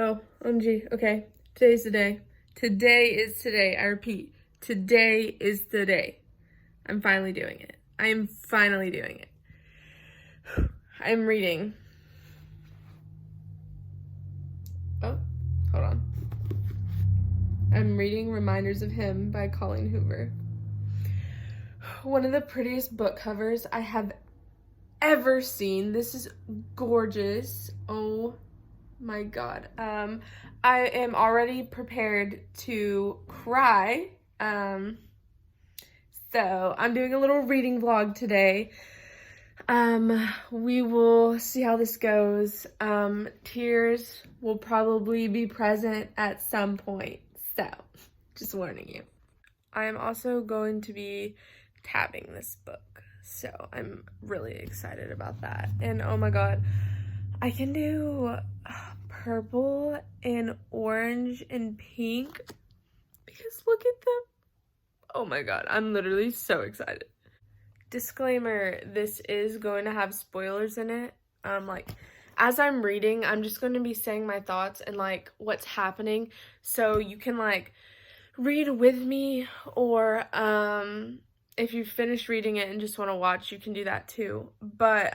Oh, OMG. Okay. Today's the day. Today is today. I repeat, today is the day. I'm finally doing it. I am finally doing it. I'm reading. Oh, hold on. I'm reading Reminders of Him by Colleen Hoover. One of the prettiest book covers I have ever seen. This is gorgeous. Oh my god. I am already prepared to cry. So I'm doing a little reading vlog today. We will see how this goes. Tears will probably be present at some point. So, just warning you. I am also going to be tabbing this book. So I'm really excited about that. And oh my god, I can do purple and orange and pink because look at them. Oh my god, I'm literally so excited. Disclaimer, this is going to have spoilers in it. As I'm reading, I'm just going to be saying my thoughts and what's happening, so you can read with me, or if you finish reading it and just want to watch, you can do that too. But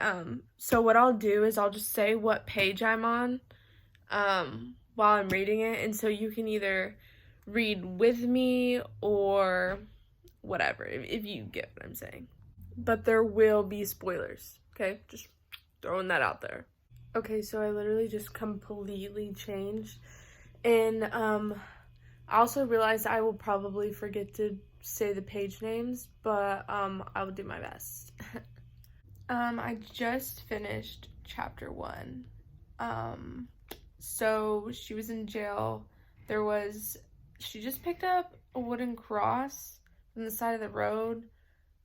so what I'll do is I'll just say what page I'm on while I'm reading it, and so you can either read with me or whatever, if you get what I'm saying. But there will be spoilers, okay? Just throwing that out there. Okay, so I literally just completely changed. And I also realized I will probably forget to say the page names, but I will do my best. I just finished chapter 1. So she was in jail. She just picked up a wooden cross from the side of the road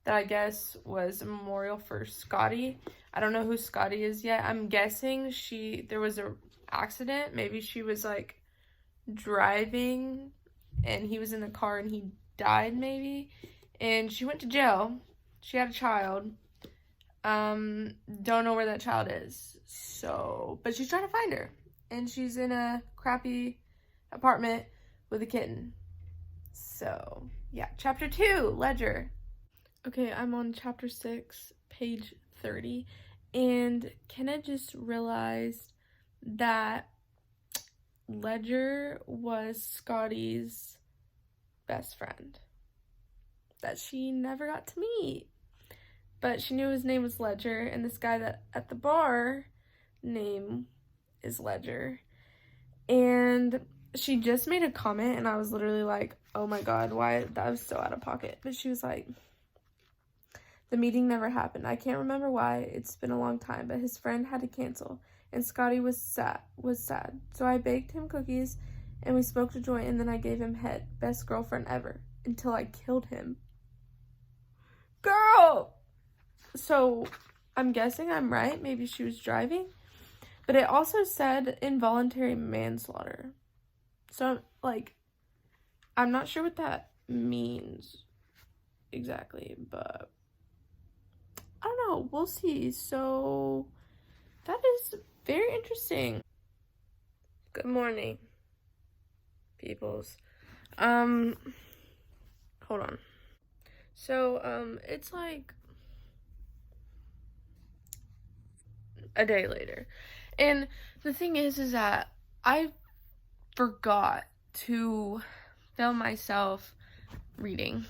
that I guess was a memorial for Scotty. I don't know who Scotty is yet. I'm guessing there was a accident. Maybe she was driving and he was in the car and he died maybe. And she went to jail. She had a child. Don't know where that child is. But she's trying to find her. And she's in a crappy apartment with a kitten. So, yeah. Chapter 2, Ledger. Okay, I'm on chapter 6, page 30, and Kenna just realized that Ledger was Scotty's best friend that she never got to meet. But she knew his name was Ledger, and this guy that at the bar name is Ledger. And she just made a comment, and I was literally like, oh my god, why? That was so out of pocket. But she was like, the meeting never happened. I can't remember why. It's been a long time, but his friend had to cancel, and Scotty was sad. So I baked him cookies, and we smoked a joint, and then I gave him head. Best girlfriend ever. Until I killed him. Girl! So I'm guessing I'm right. Maybe she was driving. But it also said involuntary manslaughter. So, I'm not sure what that means exactly, but I don't know. We'll see. So, that is very interesting. Good morning, peoples. Hold on. So, it's a day later. And the thing is that I forgot to film myself reading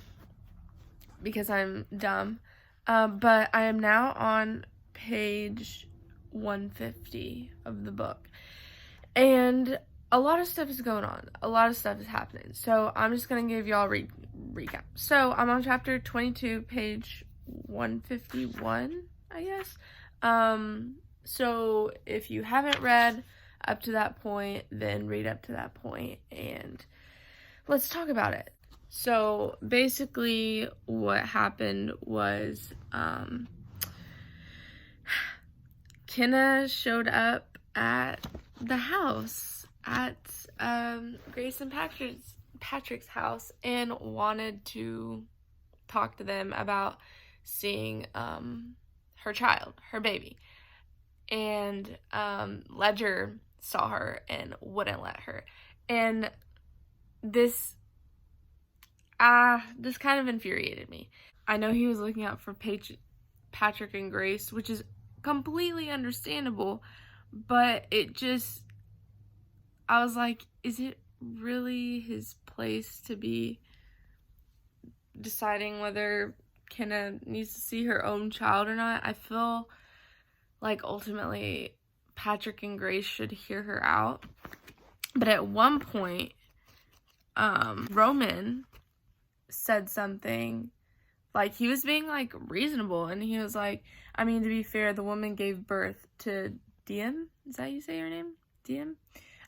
because I'm dumb. But I am now on page 150 of the book. And a lot of stuff is going on. A lot of stuff is happening. So I'm just going to give y'all a recap. So I'm on chapter 22, page 151, I guess. So if you haven't read up to that point, then read up to that point and let's talk about it. So basically what happened was Kenna showed up at the house at Grace and Patrick's house and wanted to talk to them about seeing her child, her baby. And Ledger saw her and wouldn't let her. And this kind of infuriated me. I know he was looking out for Patrick and Grace, which is completely understandable, but I was like, is it really his place to be deciding whether Kenna needs to see her own child or not? I feel like ultimately Patrick and Grace should hear her out. But at one point, Roman said something, like, he was being, like, reasonable, and he was like, I mean, to be fair, the woman gave birth to Diem? Is that how you say her name? Diem?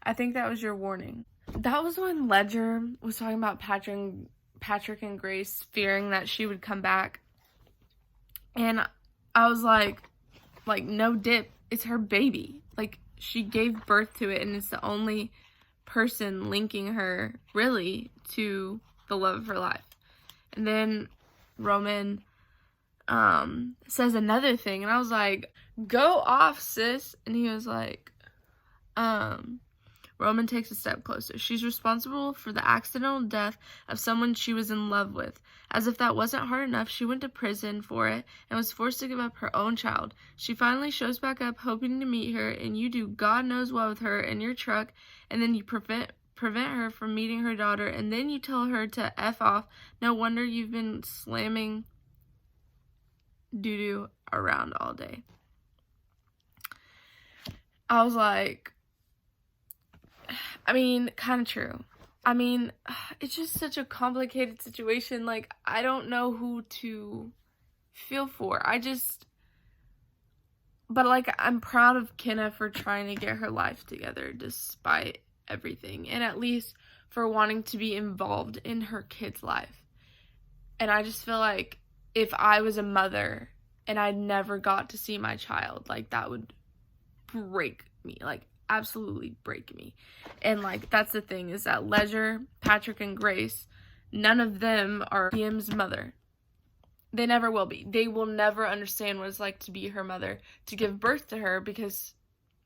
I think that was your warning. That was when Ledger was talking about Patrick and Grace fearing that she would come back. And I was like, no dip. It's her baby. Like, she gave birth to it, and it's the only person linking her, really, to the love of her life. And then Roman says another thing, and I was like, go off, sis. And he was like, Roman takes a step closer. She's responsible for the accidental death of someone she was in love with. As if that wasn't hard enough, she went to prison for it and was forced to give up her own child. She finally shows back up hoping to meet her, and you do God knows what with her in your truck, and then you prevent her from meeting her daughter, and then you tell her to F off. No wonder you've been slamming doo-doo around all day. I was like, I mean, kind of true. I mean, it's just such a complicated situation. Like, I don't know who to feel for. But, like, I'm proud of Kenna for trying to get her life together despite everything, and at least for wanting to be involved in her kid's life. And I just feel like if I was a mother and I never got to see my child, like, that would break me, like, absolutely break me. And, like, that's the thing, is that Ledger, Patrick, and Grace, none of them are Diem's mother. They never will be. They will never understand what it's like to be her mother, to give birth to her, because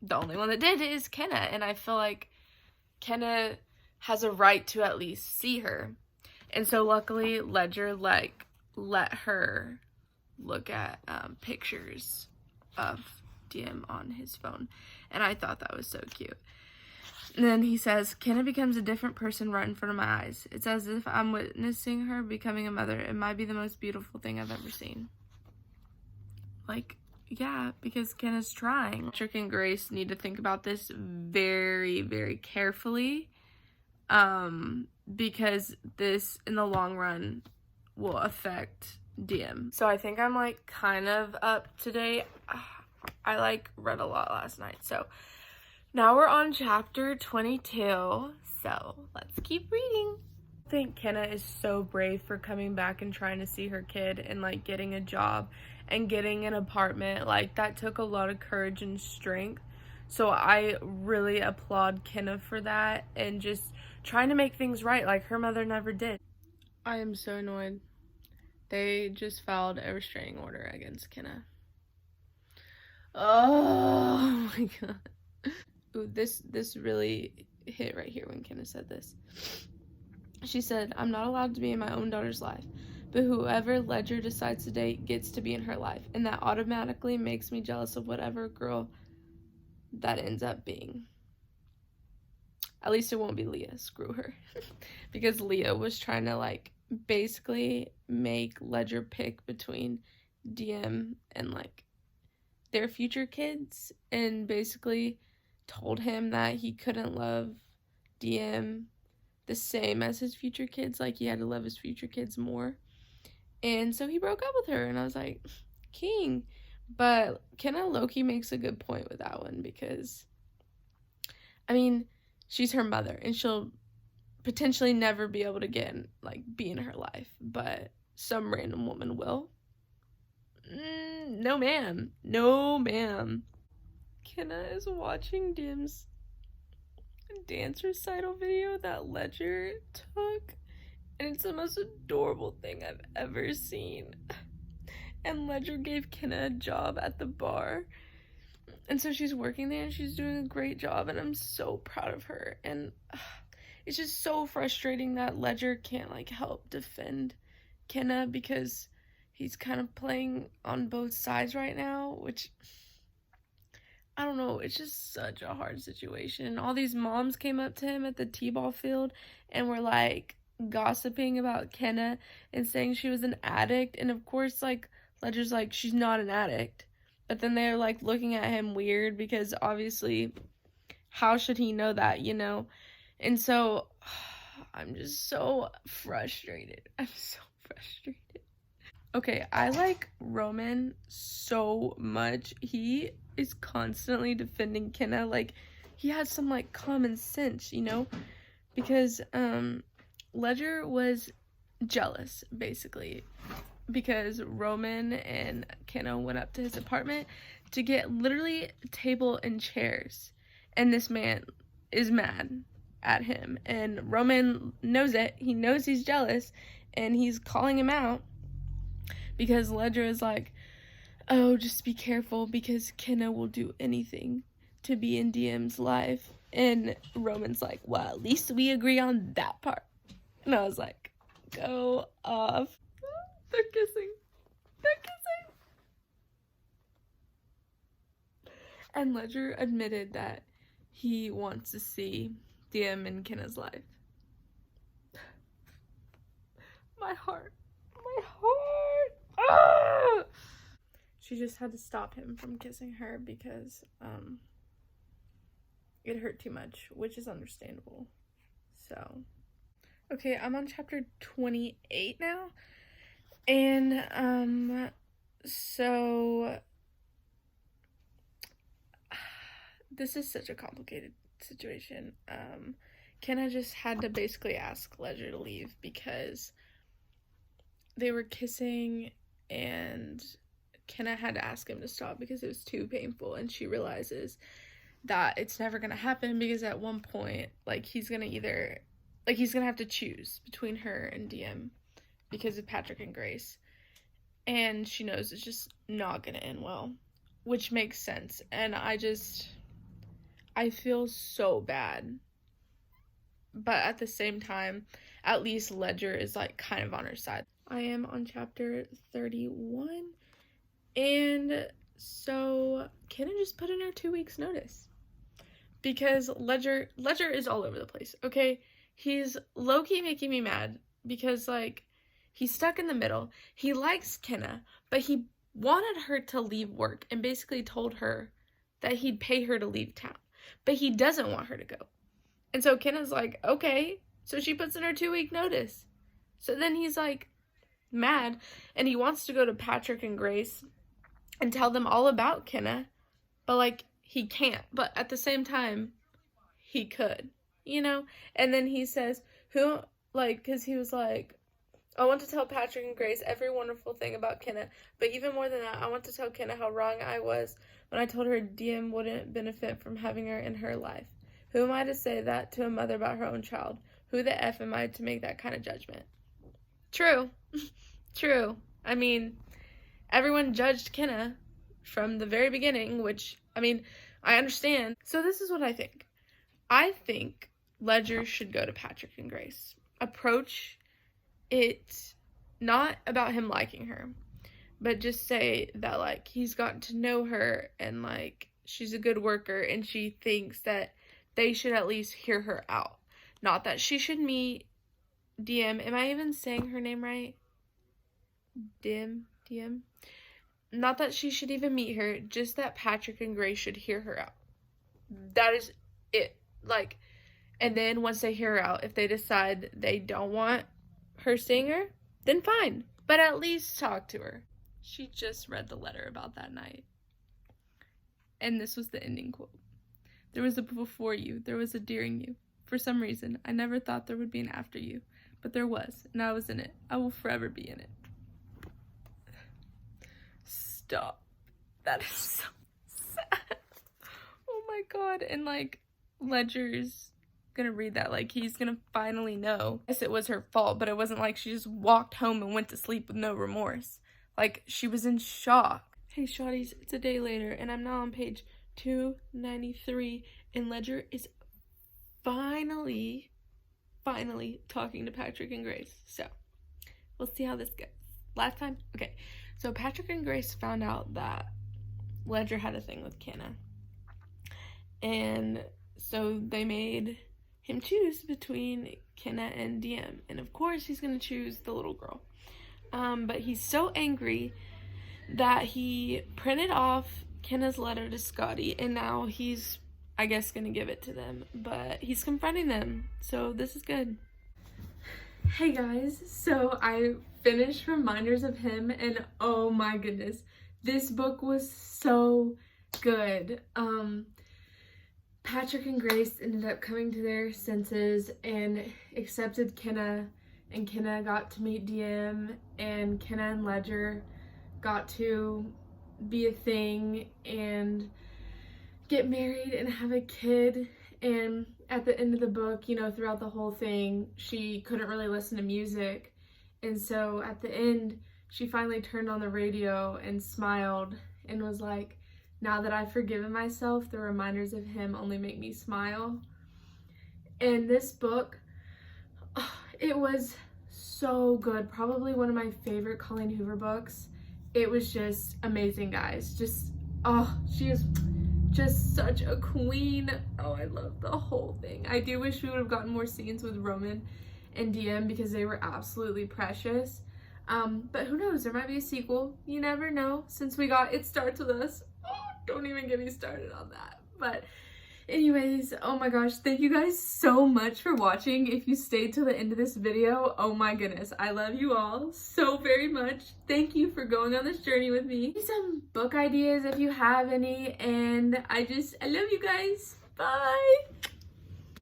the only one that did is Kenna. And I feel like Kenna has a right to at least see her. And so luckily Ledger, like, let her look at pictures of Diem on his phone, and I thought that was so cute. And then he says, Kenna becomes a different person right in front of my eyes. It's as if I'm witnessing her becoming a mother. It might be the most beautiful thing I've ever seen. Like, yeah, because Kenna's trying. Patrick and Grace need to think about this very, very carefully, because this, in the long run, will affect Diem. So I think I'm, like, kind of up to date. I, like, read a lot last night, so now we're on chapter 22, so let's keep reading. I think Kenna is so brave for coming back and trying to see her kid and, like, getting a job and getting an apartment. Like, that took a lot of courage and strength, so I really applaud Kenna for that and just trying to make things right like her mother never did. I am so annoyed. They just filed a restraining order against Kenna. Oh my god. Ooh, this really hit right here when Kenna said this. She said, I'm not allowed to be in my own daughter's life, but whoever Ledger decides to date gets to be in her life, and that automatically makes me jealous of whatever girl that ends up being. At least it won't be Leah. Screw her. Because Leah was trying to, like, basically make Ledger pick between Diem and, like, their future kids, and basically told him that he couldn't love Diem the same as his future kids. Like, he had to love his future kids more. And so he broke up with her, and I was like, king. But Kenna low-key makes a good point with that one, because, I mean, she's her mother, and she'll potentially never be able to get, like, be in her life, but some random woman will. No ma'am. No ma'am. Kenna is watching Diem's dance recital video that Ledger took, and it's the most adorable thing I've ever seen. And Ledger gave Kenna a job at the bar, And so she's working there and she's doing a great job, and I'm so proud of her. And it's just so frustrating that Ledger can't like help defend Kenna because he's kind of playing on both sides right now, which I don't know, it's just such a hard situation. All these moms came up to him at the t-ball field and were like gossiping about Kenna and saying she was an addict, and of course like Ledger's like, she's not an addict. But then they're like looking at him weird because obviously how should he know that, you know? And so I'm just so frustrated. I'm so frustrated. Okay, I like Roman so much. He is constantly defending Kenna. Like, he has some like common sense, you know? Because Ledger was jealous, basically, because Roman and Kenna went up to his apartment to get literally a table and chairs. And this man is mad at him. And Roman knows it. He knows he's jealous. And he's calling him out because Ledger is like, oh, just be careful because Kenna will do anything to be in DM's life. And Roman's like, well, at least we agree on that part. And I was like, go off. They're kissing. They're kissing. And Ledger admitted that he wants to see DM in Kenna's life. My heart. My heart. Ah! She just had to stop him from kissing her because it hurt too much, which is understandable. So, okay, I'm on chapter 28 now. And so this is such a complicated situation. Kenna just had to basically ask Ledger to leave because they were kissing and Kenna had to ask him to stop because it was too painful, and she realizes that it's never gonna happen because at one point, like, he's gonna have to choose between her and DM because of Patrick and Grace, and she knows it's just not gonna end well, which makes sense. And I feel so bad, but at the same time, at least Ledger is like kind of on her side. I am on chapter 31, and so Kenna just put in her 2 weeks notice because Ledger is all over the place. Okay, he's low-key making me mad because like he's stuck in the middle. He likes Kenna, but he wanted her to leave work and basically told her that he'd pay her to leave town, but he doesn't want her to go. And so Kenna's like, okay, so she puts in her 2-week notice. So then he's like mad, and he wants to go to Patrick and Grace and tell them all about Kenna, but like he can't. But at the same time, he could, you know? And then he says, because he was like, I want to tell Patrick and Grace every wonderful thing about Kenna, but even more than that, I want to tell Kenna how wrong I was when I told her DM wouldn't benefit from having her in her life. Who am I to say that to a mother about her own child? Who the F am I to make that kind of judgment? True. True. I mean, everyone judged Kenna from the very beginning, which, I mean, I understand. So this is what I think. I think Ledger should go to Patrick and Grace. Approach it not about him liking her, but just say that, like, he's gotten to know her and, like, she's a good worker and she thinks that they should at least hear her out. Not that she should meet DM. Am I even saying her name right? DM? Not that she should even meet her, just that Patrick and Grace should hear her out. That is it. Like, and then once they hear her out, if they decide they don't want her seeing her, then fine. But at least talk to her. She just read the letter about that night. And this was the ending quote. There was a before you, there was a during you. For some reason, I never thought there would be an after you. But there was, and I was in it. I will forever be in it. Stop. That is so sad. Oh my god. And like, Ledger's gonna read that, like, he's gonna finally know. Yes, it was her fault, but it wasn't like she just walked home and went to sleep with no remorse. Like, she was in shock. Hey shawties, it's a day later, and I'm now on page 293, and Ledger is finally talking to Patrick and Grace. So we'll see how this goes. Last time, okay, so Patrick and Grace found out that Ledger had a thing with Kenna, and so they made him choose between Kenna and DM, and of course he's gonna choose the little girl. But he's so angry that he printed off Kenna's letter to Scotty, and now he's, I guess, gonna give it to them, but he's confronting them, so this is good. Hey guys, so I finished Reminders of Him, and oh my goodness, this book was so good. Patrick and Grace ended up coming to their senses and accepted Kenna, and Kenna got to meet DM, and Kenna and Ledger got to be a thing and get married and have a kid. And at the end of the book, you know, throughout the whole thing, she couldn't really listen to music, and so at the end she finally turned on the radio and smiled and was like, now that I've forgiven myself, the reminders of him only make me smile. And this book, it was so good. Probably one of my favorite Colleen Hoover books. It was just amazing, guys. She is just such a queen. Oh, I love the whole thing. I do wish we would have gotten more scenes with Roman and DM because they were absolutely precious. But who knows, there might be a sequel. You never know, since we got It Starts With Us. Oh, don't even get me started on that. But anyways, oh my gosh, thank you guys so much for watching. If you stayed till the end of this video, oh my goodness, I love you all so very much. Thank you for going on this journey with me. Some book ideas if you have any, and I love you guys. Bye.